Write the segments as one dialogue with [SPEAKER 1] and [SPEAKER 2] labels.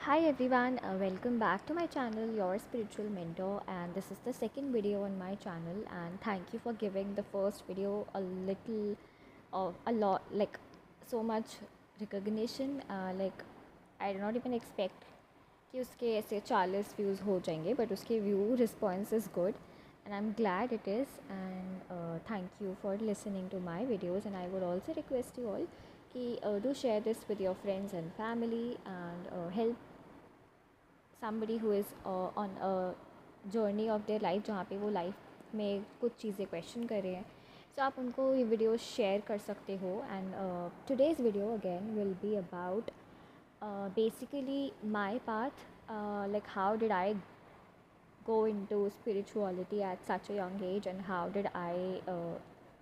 [SPEAKER 1] Hi everyone, welcome back to my channel, Your Spiritual Mentor, and this is the second video on my channel. And thank you for giving the first video a little of a lot, like so much recognition. I did not even expect कि उसके ऐसे 40 views हो जाएंगे, but उसके view response is good and I'm glad it is. And thank you for listening to my videos, and I would also request you all कि do share this with your friends and family and help somebody who is on a journey of their life जहाँ पे वो life में कुछ चीज़ें question कर रहे हैं. सो आप उनको ये वीडियो शेयर कर सकते हो. And today's video again will be about basically my path, like how did I go into spirituality at such a young age and how did I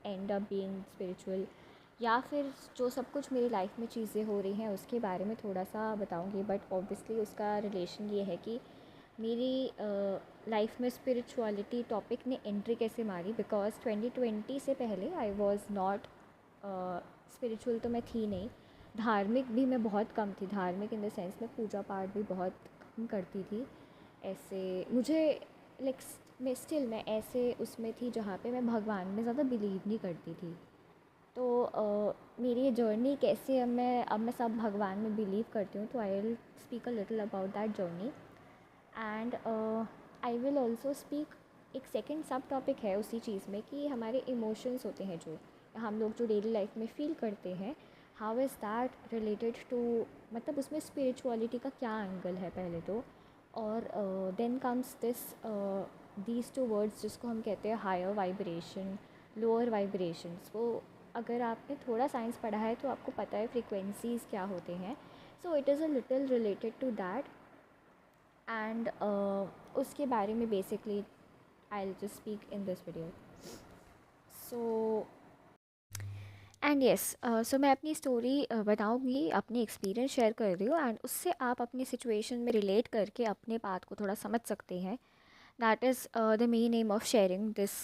[SPEAKER 1] end up being spiritual, या फिर जो सब कुछ मेरी life में चीज़ें हो रही हैं उसके बारे में थोड़ा सा बताऊंगी. बट ऑब्वियसली उसका रिलेशन ये है कि मेरी लाइफ में स्पिरिचुअलिटी टॉपिक ने एंट्री कैसे मारी. बिकॉज 2020 से पहले आई वॉज़ नॉट स्पिरिचुअल, तो मैं थी नहीं. धार्मिक भी मैं बहुत कम थी. धार्मिक इन द सेंस में पूजा पाठ भी बहुत कम करती थी. ऐसे मुझे लाइक मैं ऐसे उसमें थी जहाँ पे मैं भगवान में ज़्यादा बिलीव नहीं करती थी. तो मेरी ये जर्नी कैसे, अब मैं सब भगवान में बिलीव करती हूँ. तो I will speak a little about that journey. And I will also speak, एक सेकेंड सब टॉपिक है उसी चीज़ में कि हमारे इमोशंस होते हैं जो हम लोग जो डेली लाइफ में फ़ील करते हैं, how is that related to, मतलब उसमें स्पिरिचुअलिटी का क्या एंगल है पहले तो. और then comes these two words जिसको हम कहते हैं हायर वाइब्रेशन, लोअर वाइब्रेशंस. वो अगर आपने थोड़ा साइंस पढ़ा है तो आपको पता है फ्रीक्वेंसीज़ क्या होते हैं. So it is a little related to that. And उसके बारे में basically I will just speak in this video. So and yes, so मैं अपनी स्टोरी बताऊँगी, अपनी एक्सपीरियंस शेयर कर रही हूँ. एंड उससे आप अपनी सिचुएशन में रिलेट करके अपने पाथ को थोड़ा समझ सकते हैं. That is the main M of sharing this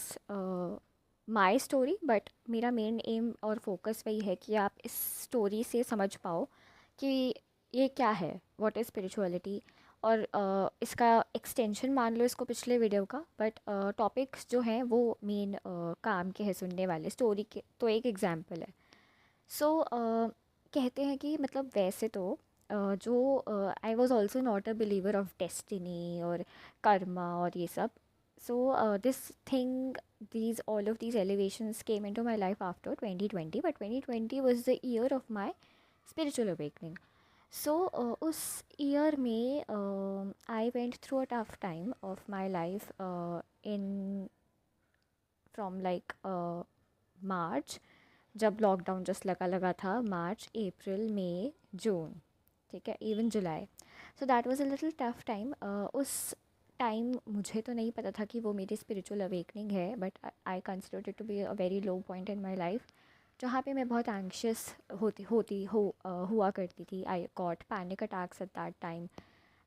[SPEAKER 1] my story. But मेरा मेन एम और फोकस वही है कि आप इस स्टोरी से समझ पाओ कि ये क्या है, व्हाट इज़ स्पिरिचुअलिटी. और इसका एक्सटेंशन मान लो इसको पिछले वीडियो का. बट टॉपिक्स जो हैं वो मेन काम के हैं सुनने वाले. स्टोरी के तो एक एग्जांपल है. सो कहते हैं कि मतलब वैसे तो जो I was also not a believer of destiny और कर्मा और ये सब. So this thing, these all of these elevations came into my life after 2020, but 2020 was the year of my spiritual awakening. सो उस ईयर में I went through a tough time of my life in from like March, जब lockdown just लगा लगा था. मार्च, अप्रैल, मई, जून, ठीक है, even July. So that was a little tough time. उस टाइम मुझे तो नहीं पता था कि वो मेरी स्पिरिचुअल अवेकनिंग है. But I considered it to be a very low point in my life जहाँ पे मैं बहुत एंग्शियस हुआ करती थी. I got panic attacks at that time.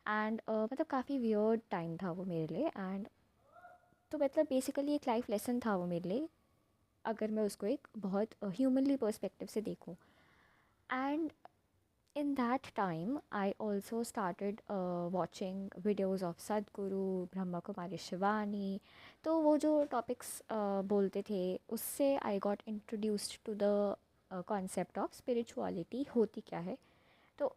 [SPEAKER 1] And मतलब काफ़ी वियर्ड टाइम था वो मेरे लिए. एंड तो मतलब बेसिकली एक लाइफ लेसन था वो मेरे लिए, अगर मैं उसको एक बहुत ह्यूमनली पर्सपेक्टिव से देखूं. And in that time I also started watching videos of Sadhguru, Brahma Kumari Shivani. तो वो जो टॉपिक्स बोलते थे उससे I got introduced to the concept of spirituality होती क्या है. तो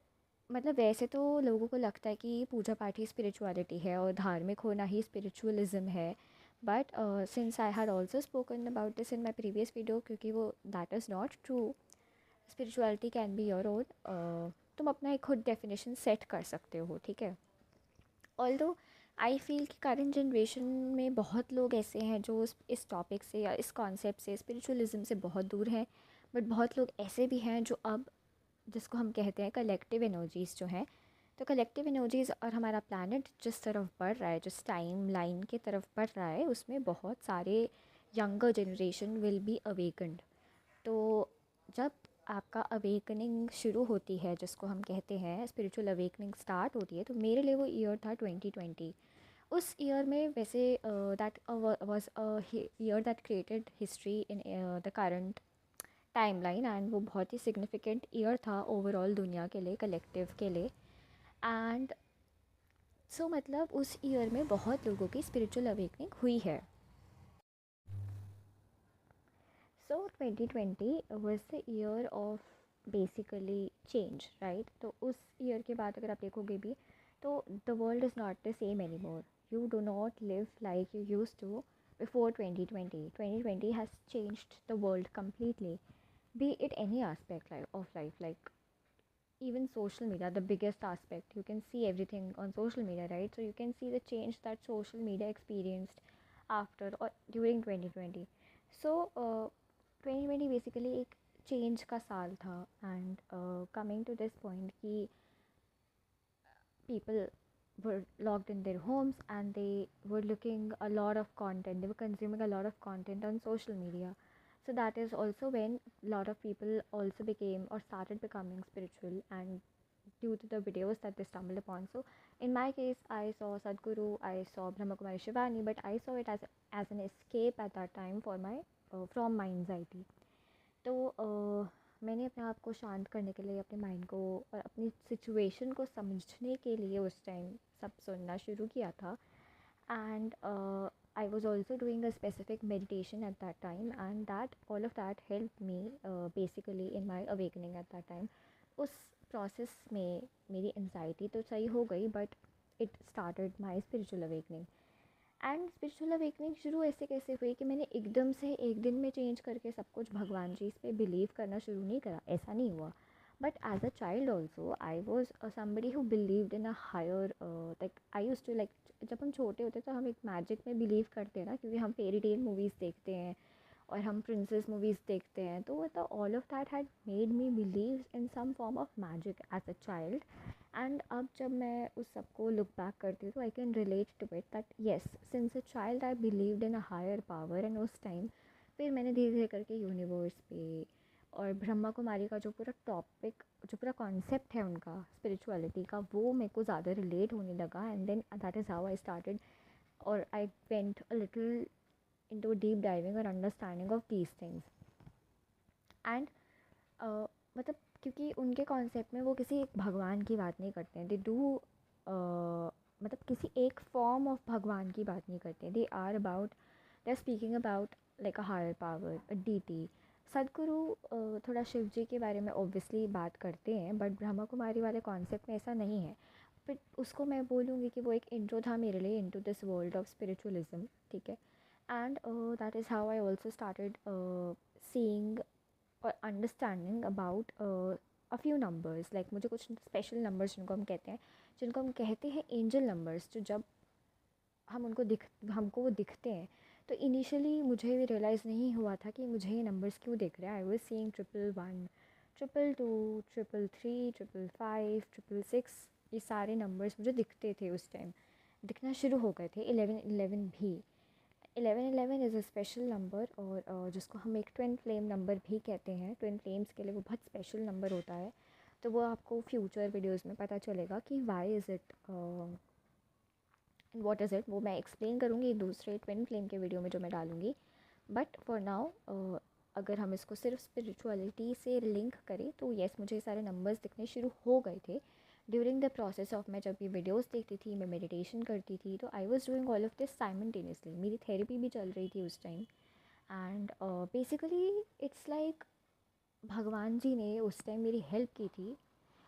[SPEAKER 1] मतलब वैसे तो लोगों को लगता है कि पूजा पाठ ही स्पिरिचुअलिटी है और धार्मिक होना ही स्पिरिचुअलिज्म है. But since I had also spoken about this in my previous video, क्योंकि वो that is not true. Spirituality can be your own. तुम अपना एक खुद डेफिनेशन सेट कर सकते हो, ठीक है. ऑल्दो आई फील कि करंट जनरेशन में बहुत लोग ऐसे हैं जो इस टॉपिक से या इस कॉन्सेप्ट से, स्पिरिचुअलिज्म से बहुत दूर हैं. बट बहुत लोग ऐसे भी हैं जो अब, जिसको हम कहते हैं कलेक्टिव एनर्जीज़ जो हैं, तो कलेक्टिव एनर्जीज़ और हमारा प्लानट जिस तरफ बढ़ रहा है, जिस टाइम लाइन की तरफ बढ़ रहा है, उसमें बहुत सारे younger generation will be awakened. तो जब आपका अवेकनिंग शुरू होती है, जिसको हम कहते हैं स्पिरिचुअल अवेकनिंग स्टार्ट होती है, तो मेरे लिए वो ईयर था 2020. उस ईयर में वैसे that was a year that created history in the current timeline. And वो बहुत ही सिग्निफिकेंट ईयर था ओवरऑल दुनिया के लिए, कलेक्टिव के लिए. एंड सो मतलब उस ईयर में बहुत लोगों की स्पिरिचुअल अवेकनिंग हुई है. सो 2020 was the year of basically change, right? तो उस ईयर के बाद अगर आप देखोगे भी तो the world is not the same anymore. You do not live like you used to before 2020. 2020 has changed the world completely, be it any aspect of life, like even social media, the biggest aspect. You can see everything on social media, right? So you can see the change that social media experienced after or during 2020. So 2020 basically एक change का साल था. And coming to this point कि people were locked in their homes and they were looking a lot of content, they were consuming a lot of content on social media. So that is also when a lot of people also became or started becoming spiritual, and due to the videos that they stumbled upon. So in my case, I saw Sadhguru, I saw Brahmakumari Shivani, but I saw it as an escape at that time for my from my anxiety. तो मैंने अपने आप को शांत करने के लिए, अपने माइंड को और अपनी सिचुएशन को समझने के लिए उस टाइम सब सुनना शुरू किया था. And I was also doing a specific meditation at that time, and that all of that helped me basically in my awakening at that time. उस process में मेरी anxiety तो सही हो गई, but it started my spiritual awakening. And spiritual awakening शुरू ऐसे कैसे हुई कि मैंने एकदम से एक दिन में चेंज करके सब कुछ भगवान जी इस पर बिलीव करना शुरू नहीं करा, ऐसा नहीं हुआ. But as a child also I was somebody who believed in a higher, like I use to like, जब हम छोटे होते तो हम एक मैजिक में बिलीव करते हैं ना, क्योंकि हम फेरी टेल मूवीज़ देखते हैं और हम प्रिंसेस मूवीज़ देखते हैं. तो मतलब all of that had made me believe in some form of magic as a child. And अब जब मैं उस सबको लुक बैक करती हूँ तो I can relate to it that yes, since a child I believed in a higher power. And उस time फिर मैंने धीरे धीरे करके यूनिवर्स पे और ब्रह्मा कुमारी का जो पूरा टॉपिक, जो पूरा कॉन्सेप्ट है उनका स्पिरिचुअलिटी का, वो मेरे को ज़्यादा रिलेट होने लगा. And then that is how I started, और I went a little into deep diving or understanding of these things. And मतलब क्योंकि उनके कॉन्सेप्ट में वो किसी एक भगवान की बात नहीं करते हैं, दे डू मतलब किसी एक फॉर्म ऑफ भगवान की बात नहीं करते. They are about, they are speaking about like a higher power, a deity. Sadhguru थोड़ा शिव जी के बारे में ऑब्वियसली बात करते हैं, बट ब्रह्मा कुमारी वाले कॉन्सेप्ट में ऐसा नहीं है. बट उसको मैं बोलूँगी कि वो एक इंट्रो था मेरे लिए into this world of spiritualism, ठीक है. And that is how I also started seeing और understanding about a few numbers. Like मुझे कुछ स्पेशल नंबर्स जिनको हम कहते हैं, जिनको हम कहते हैं एंजल नंबर्स, जो जब हम उनको हमको वो दिखते हैं, तो इनिशियली मुझे भी रियलाइज़ नहीं हुआ था कि मुझे ये नंबर्स क्यों दिख रहे हैं. I was seeing 111, 222, 333, 555, 666. ये सारे नंबर्स मुझे दिखते थे उस टाइम, दिखना शुरू हो गए थे. 1111 भी, 1111 इज़ अ स्पेशल नंबर, और जिसको हम एक ट्विन फ्लेम नंबर भी कहते हैं. ट्विन फ्लेम्स के लिए वो बहुत स्पेशल नंबर होता है. तो वो आपको फ्यूचर वीडियोस में पता चलेगा कि why is it, what is it, वो मैं एक्सप्लेन करूँगी दूसरे ट्विन फ्लेम के वीडियो में जो मैं डालूँगी. बट फॉर नाउ अगर हम इसको सिर्फ स्पिरिचुअलिटी से लिंक करें तो येस, मुझे सारे नंबर्स दिखने शुरू हो गए थे ड्यूरिंग द प्रोसेस ऑफ. मैं जब ये वीडियोस देखती थी, मैं मेडिटेशन करती थी, तो I was doing all of this simultaneously. मेरी थेरेपी भी चल रही थी उस time. And basically it's like भगवान जी ने उस टाइम मेरी हेल्प की थी.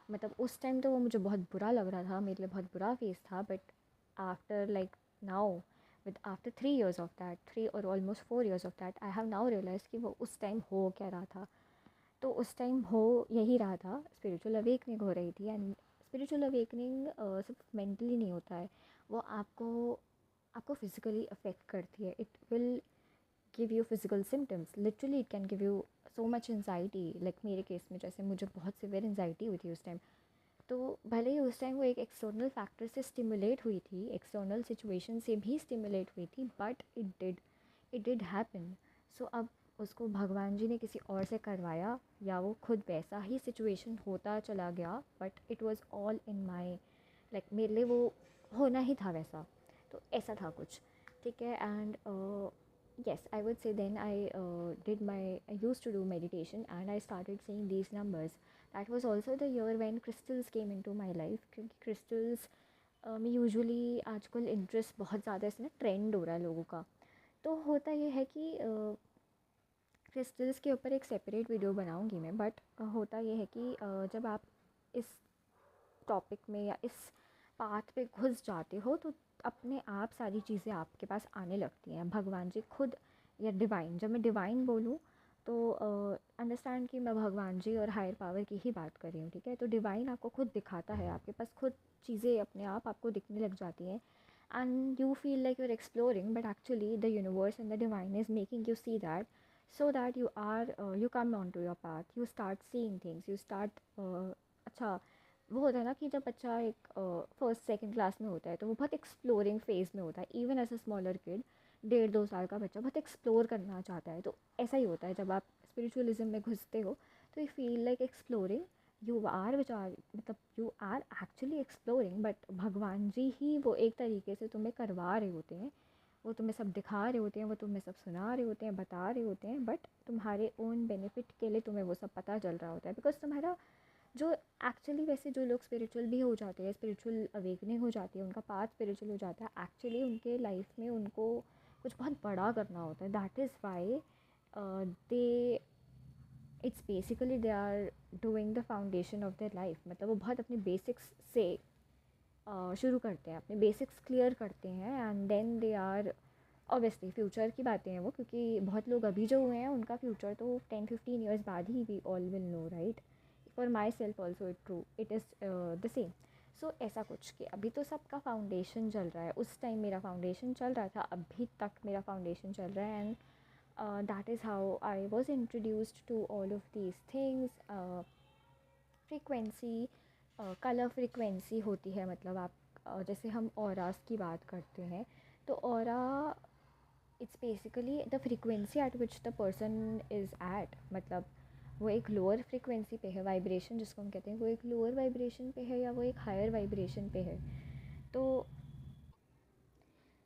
[SPEAKER 1] मतलब उस टाइम तो वो मुझे बहुत बुरा लग रहा था, मेरे लिए बहुत बुरा फेस था. But after like now, with after 3 years of that, 3 or almost 4 years of that, I have now realized कि वो उस टाइम हो क्या रहा था. तो उस टाइम हो यही रहा था, स्पिरिचुअल अवेकनिंग हो रही थी. एंड स्पिरिचुअल अवेकनिंग सिर्फ मेंटली नहीं होता है, वो आपको आपको फिज़िकली अफेक्ट करती है. It will give you physical symptoms, literally it can give you so much anxiety. Like मेरे केस में जैसे मुझे बहुत सिवियर एनजाइटी हुई थी उस टाइम. तो भले ही उस टाइम वो एक एक्सटर्नल फैक्टर से स्टिमुलेट हुई थी, एक्सटर्नल सिचुएशन से भी स्टिमुलेट हुई थी, बट इट डिड हैपन. सो अब उसको भगवान जी ने किसी और से करवाया या वो खुद वैसा ही सिचुएशन होता चला गया, but it was all in my, like मेरे लिए वो होना ही था वैसा. तो ऐसा था कुछ, ठीक है. And yes, I would say then I used to do meditation and I started seeing these numbers. That was also the year when crystals came into my life, क्योंकि crystals मैं यूजुअली आजकल इंटरेस्ट बहुत ज़्यादा इसमें trend हो रहा है लोगों का। तो होता ये है कि क्रिस्टल्स के ऊपर एक सेपरेट वीडियो बनाऊंगी मैं, बट होता ये है कि जब आप इस टॉपिक में या इस पाथ पे घुस जाते हो तो अपने आप सारी चीज़ें आपके पास आने लगती हैं, भगवान जी खुद या डिवाइन। जब मैं डिवाइन बोलूँ तो अंडरस्टैंड कि मैं भगवान जी और हायर पावर की ही बात कर रही हूँ, ठीक है। तो डिवाइन आपको खुद दिखाता है, आपके पास खुद चीज़ें अपने आप आपको दिखने लग जाती हैं, and you feel like you are exploring, but actually the universe and the divine is making you see that, so that you come onto your path, you start seeing things, you start अच्छा, वो होता है ना कि जब बच्चा एक first second class में होता है तो वो बहुत एक्सप्लोरिंग फेज़ में होता है, even as a smaller kid, 1.5-2 साल का बच्चा बहुत एक्सप्लोर करना चाहता है। तो ऐसा ही होता है जब आप स्पिरिचुअलिज्म में घुसते हो, तो you feel like exploring, you are विचार मतलब you are actually exploring, but भगवान जी ही वो एक तरीके से तुम्हें करवा रहे होते हैं, वो तुम्हें सब दिखा रहे होते हैं, वो तुम्हें सब सुना रहे होते हैं, बता रहे होते हैं, बट तुम्हारे ओन बेनिफिट के लिए तुम्हें वो सब पता चल रहा होता है। बिकॉज तुम्हारा जो एक्चुअली, वैसे जो लोग स्पिरिचुअल भी हो जाते हैं, स्पिरिचुअल अवेकनिंग हो जाती है, उनका पाथ स्पिरिचुअल हो जाता है, एक्चुअली उनके लाइफ में उनको कुछ बहुत बड़ा करना होता है। That is why they it's basically they are doing the foundation of their life. मतलब वो बहुत अपने बेसिक्स से शुरू करते हैं, अपने बेसिक्स क्लियर करते हैं, and then they are obviously future की बातें हैं वो, क्योंकि बहुत लोग अभी जो हुए हैं उनका फ्यूचर तो 10-15 ईयर्स बाद ही we all will know, right. For myself also it true, it is the same. So ऐसा कुछ कि अभी तो सबका फाउंडेशन चल रहा है, उस टाइम मेरा फाउंडेशन चल रहा था, अभी तक मेरा फाउंडेशन चल रहा है, and that is how I was introduced to all of these things. Frequency, colour frequency होती है, मतलब आप जैसे हम ऑरास की बात करते हैं, तो aura it's basically the frequency at which the person is at, मतलब वो एक लोअर फ्रीक्वेंसी पे है, वाइब्रेशन जिसको हम कहते हैं, वो एक लोअर वाइब्रेशन पे है या वो एक हायर वाइब्रेशन पे है। तो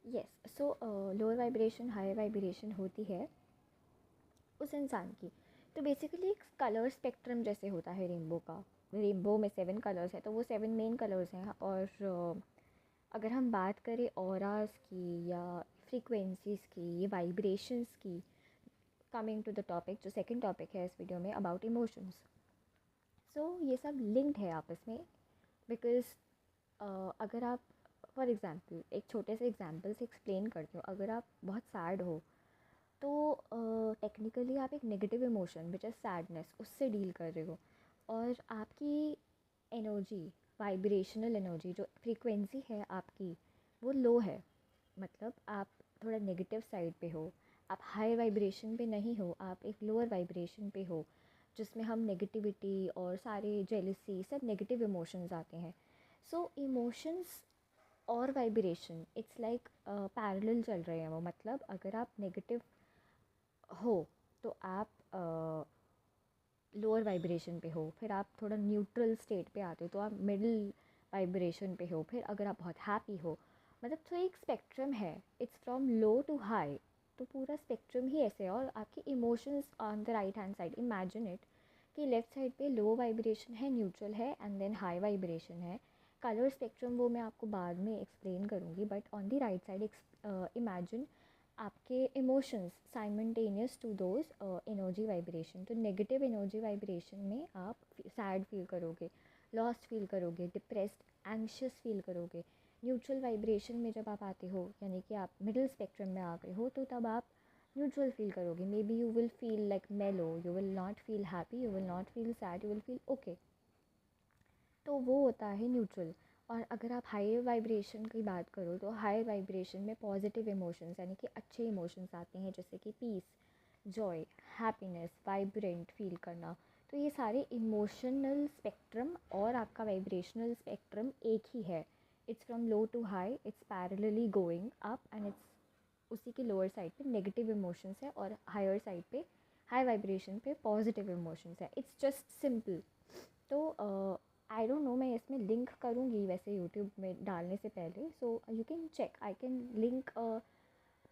[SPEAKER 1] yes, so lower vibration higher vibration होती है उस इंसान की। तो बेसिकली एक कलर स्पेक्ट्रम जैसे होता है रेनबो का, रेनबो में 7 कलर्स हैं, तो वो 7 मेन कलर्स हैं। और अगर हम बात करें ऑरास की या फ्रीक्वेंसीज़ की, वाइब्रेशंस की, कमिंग टू द टॉपिक जो सेकंड टॉपिक है इस वीडियो में, अबाउट इमोशंस। सो ये सब लिंक्ड है आपस में, बिकॉज अगर आप फॉर एग्ज़ाम्पल एक छोटे से एग्जांपल से एक्सप्लेन करते हो, अगर आप बहुत सैड हो तो टेक्निकली आप एक negative emotion which is sadness उससे डील कर रहे हो, और आपकी एनर्जी, वाइब्रेशनल एनर्जी, जो फ्रीक्वेंसी है आपकी, वो लो है। मतलब आप थोड़ा नेगेटिव साइड पे हो, आप हाई वाइब्रेशन पे नहीं हो, आप एक लोअर वाइब्रेशन पे हो, जिसमें हम नेगेटिविटी और सारे जेलसी सब नेगेटिव इमोशंस आते हैं। सो इमोशंस और वाइब्रेशन इट्स लाइक पैरेलल चल रहे हैं वो। मतलब अगर आप नेगेटिव हो तो आप लोअर वाइब्रेशन पे हो, फिर आप थोड़ा न्यूट्रल स्टेट पे आते हो तो आप मिडिल वाइब्रेशन पे हो, फिर अगर आप बहुत हैप्पी हो, मतलब तो एक स्पेक्ट्रम है, it's from low to high. तो पूरा स्पेक्ट्रम ही ऐसे है। और आपके emotions on the right hand side, imagine it कि लेफ़्ट साइड पे लो वाइब्रेशन है, न्यूट्रल है, एंड देन हाई वाइब्रेशन है। कलर स्पेक्ट्रम वो मैं आपको बाद में एक्सप्लेन करूँगी, but on the right side imagine आपके emotions simultaneous to those energy vibration. तो नेगेटिव एनर्जी वाइब्रेशन में आप सैड फील करोगे, लॉस्ट फील करोगे, डिप्रेस्ड, एंग्शियस फील करोगे। न्यूट्रल वाइब्रेशन में जब आप आते हो, यानी कि आप मिडिल स्पेक्ट्रम में आ गए हो, तो तब आप न्यूट्रल फील करोगे। Maybe you will feel like mellow, you will not feel happy, you will not feel sad, you will feel okay. तो वो होता है न्यूट्रल। और अगर आप हाई वाइब्रेशन की बात करो तो हाई वाइब्रेशन में पॉजिटिव इमोशंस यानी कि अच्छे इमोशंस आते हैं, जैसे कि peace, joy, happiness, vibrant feel करना। तो ये सारे इमोशनल स्पेक्ट्रम और आपका वाइब्रेशनल स्पेक्ट्रम एक ही है। It's from low to high, it's parallelly going up, and it's उसी के लोअर साइड पे नेगेटिव इमोशंस है और हायर साइड पे हाई वाइब्रेशन पे पॉजिटिव इमोशंस है। It's just simple. तो आई डोंट नो, मैं इसमें लिंक करूँगी वैसे यूट्यूब में डालने से पहले, so you can check, I can link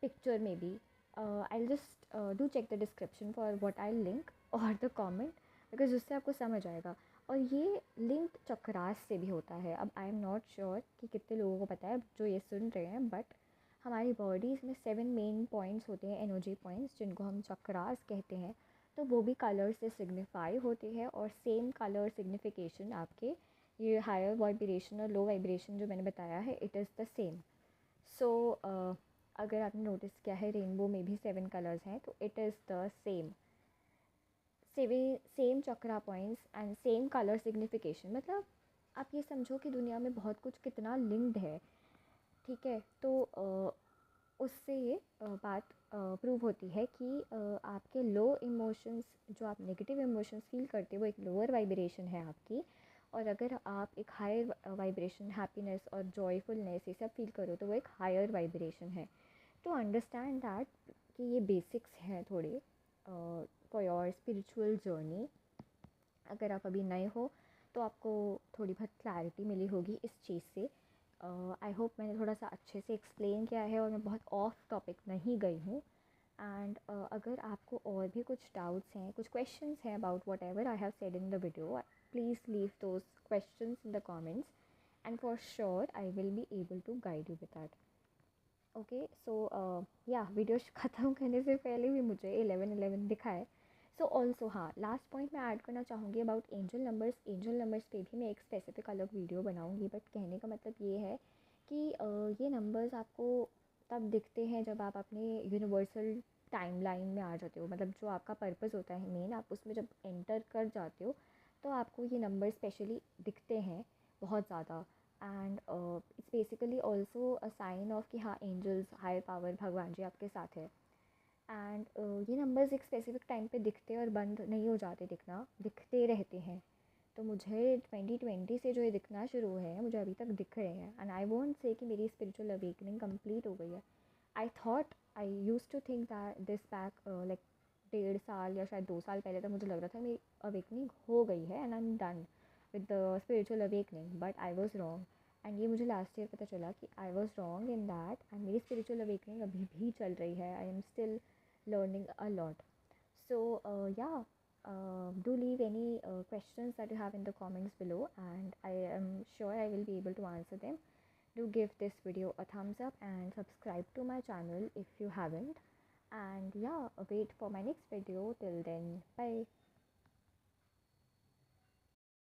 [SPEAKER 1] picture maybe, I just do check the description for what I link और द कमेंट, बिकॉज उससे आपको समझ आएगा। और ये लिंक चक्रास से भी होता है। अब आई एम नॉट श्योर कि कितने लोगों को पता है जो ये सुन रहे हैं, बट हमारी बॉडीज़ में 7 मेन पॉइंट्स होते हैं, एनर्जी पॉइंट्स, जिनको हम चक्रास कहते हैं। तो वो भी कलर से सिग्निफाई होते हैं, और सेम कलर सिग्निफिकेशन आपके ये हायर वाइब्रेशन और लो वाइब्रेशन जो मैंने बताया है, इट इज़ द सेम। सो अगर आपने नोटिस किया है रेनबो में भी 7 कलर्स हैं, तो it is the same same chakra points and same colour signification. मतलब आप ये समझो कि दुनिया में बहुत कुछ कितना लिंक्ड है, ठीक है। तो उससे ये बात प्रूव होती है कि आपके लो इमोशंस, जो आप नेगेटिव इमोशंस फील करते हो, वो एक लोअर वाइब्रेशन है आपकी। और अगर आप एक हायर वाइब्रेशन, हैप्पीनेस और जॉयफुलनेस ये सब फील करो, तो वो एक हायर वाइब्रेशन है। टू अंडरस्टैंड दैट कि ये बेसिक्स हैं थोड़े फॉर योर स्पिरिचुअल जर्नी। अगर आप अभी नए हो तो आपको थोड़ी बहुत क्लैरिटी मिली होगी इस चीज़ से। आई होप मैंने थोड़ा सा अच्छे से एक्सप्लेन किया है और मैं बहुत ऑफ टॉपिक नहीं गई हूँ। एंड अगर आपको और भी कुछ डाउट्स हैं, कुछ क्वेश्चंस हैं about whatever I have said in the video, please leave those questions in the comments, and for sure I will be able to guide you with that. Okay, so या video ख़त्म करने से पहले भी मुझे 11 दिखाए। So also हाँ, last point मैं ऐड करना चाहूँगी about angel numbers. Angel numbers पे भी मैं एक स्पेसिफिक अलग वीडियो बनाऊँगी, बट कहने का मतलब ये है कि ये नंबर्स आपको तब दिखते हैं जब आप अपने यूनिवर्सल टाइमलाइन में आ जाते हो। मतलब जो आपका पर्पस होता है मेन, आप उसमें जब एंटर कर जाते हो तो आपको ये नंबर स्पेशली दिखते हैं बहुत ज़्यादा। And it's basically also a sign of कि हाँ, एंजल्स, हायर पावर, भगवान जी आपके साथ है। एंड ये नंबर्स एक स्पेसिफिक टाइम पे दिखते और बंद नहीं हो जाते दिखना, दिखते रहते हैं। तो मुझे 2020 से जो ये दिखना शुरू है, मुझे अभी तक दिख रहे हैं। एंड आई वोंट से कि मेरी स्पिरिचुअल अवेकनिंग कंप्लीट हो गई है। I use to think that this back like 1.5 साल या शायद 2 साल पहले तक मुझे लग रहा था मेरी अवेकनिंग हो गई है and I am done with the spiritual awakening, but I was wrong. And ये मुझे लास्ट ईयर पता चला कि I was wrong in that, and मेरी स्पिरिचुअल अवेकनिंग अभी भी चल रही है। I am still learning a lot. So yeah, do leave any questions that you have in the comments below, and I am sure I will be able to answer them. Do give this video a thumbs up and subscribe to my channel if you haven't. And yeah, wait for my next video. Till then, bye.